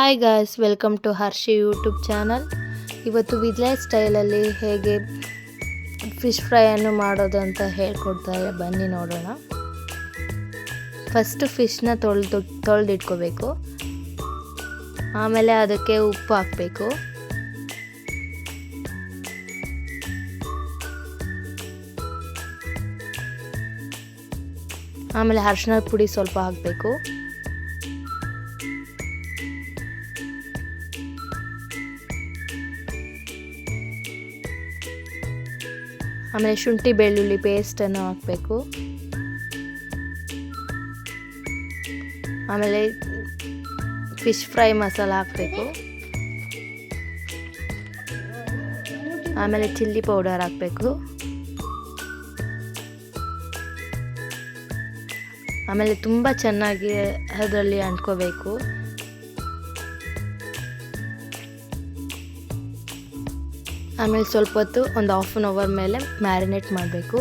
Hi guys, welcome to Harshi YouTube channel. ಇವತ್ತು village ಸ್ಟೈಲಲ್ಲಿ ಹೇಗೆ ಫಿಶ್ ಫ್ರೈಯನ್ನು ಮಾಡೋದು ಅಂತ ಹೇಳ್ಕೊಡ್ತಾರೆ, ಬನ್ನಿ ನೋಡೋಣ. ಫಸ್ಟು ಫಿಶ್ನ ತೊಳೆದಿಟ್ಕೋಬೇಕು. ಆಮೇಲೆ ಅದಕ್ಕೆ ಉಪ್ಪು ಹಾಕಬೇಕು. ಆಮೇಲೆ ಅರಿಶಿನ ಪುಡಿ ಸ್ವಲ್ಪ ಹಾಕಬೇಕು. ಆಮೇಲೆ ಶುಂಠಿ ಬೆಳ್ಳುಳ್ಳಿ ಪೇಸ್ಟನ್ನು ಹಾಕಬೇಕು. ಆಮೇಲೆ ಫಿಶ್ ಫ್ರೈ ಮಸಾಲ ಹಾಕಬೇಕು. ಆಮೇಲೆ ಚಿಲ್ಲಿ ಪೌಡರ್ ಹಾಕಬೇಕು. ಆಮೇಲೆ ತುಂಬ ಚೆನ್ನಾಗಿ ಅದರಲ್ಲಿ ಅಂಟ್ಕೋಬೇಕು. ಆಮೇಲೆ ಸ್ವಲ್ಪ ಹೊತ್ತು ಒಂದು ಹಾಫ್ ಆನ್ ಅವರ್ ಮೇಲೆ ಮ್ಯಾರಿನೇಟ್ ಮಾಡಬೇಕು.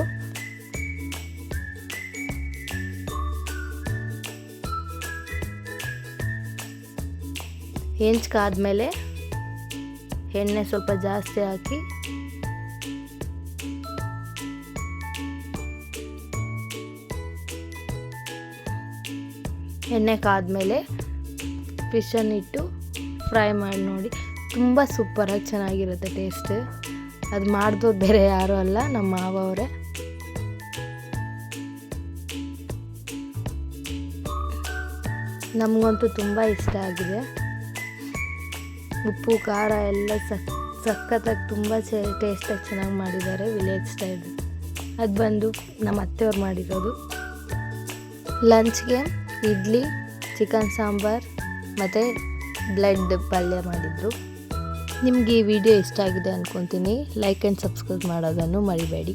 ಹೆಂಚ್ಕಾದ್ಮೇಲೆ ಎಣ್ಣೆ ಸ್ವಲ್ಪ ಜಾಸ್ತಿ ಹಾಕಿ ಎಣ್ಣೆ ಕಾದ್ಮೇಲೆ ಫಿಶನ್ನು ಇಟ್ಟು ಫ್ರೈ ಮಾಡಿ ನೋಡಿ. ತುಂಬ ಸೂಪರಾಗಿ ಚೆನ್ನಾಗಿರುತ್ತೆ ಟೇಸ್ಟ್. ಅದು ಮಾಡಿದವ್ರು ಬೇರೆ ಯಾರೂ ಅಲ್ಲ, ನಮ್ಮ ಮಾವ ಅವರೇ. ನಮಗಂತೂ ತುಂಬ ಇಷ್ಟ ಆಗಿದೆ. ಉಪ್ಪು ಖಾರ ಎಲ್ಲ ಸಖತ್ತಾಗಿ ತುಂಬ ಟೇಸ್ಟಾಗಿ ಚೆನ್ನಾಗಿ ಮಾಡಿದ್ದಾರೆ ವಿಲೇಜ್ ಸ್ಟೈಲ್. ಅದು ಬಂದು ನಮ್ಮ ಅತ್ತೆಯವ್ರು ಮಾಡಿರೋದು. ಲಂಚ್ಗೆ ಇಡ್ಲಿ, ಚಿಕನ್ ಸಾಂಬಾರ್ ಮತ್ತು ಬ್ಲೆಡ್ ಪಲ್ಯ ಮಾಡಿದರು. ನಿಮಗೆ ಈ ವಿಡಿಯೋ ಇಷ್ಟ ಆಗಿದೆ ಅಂದ್ಕೊತೀನಿ. ಲೈಕ್ ಆ್ಯಂಡ್ ಸಬ್ಸ್ಕ್ರೈಬ್ ಮಾಡೋದನ್ನು ಮರಿಬೇಡಿ.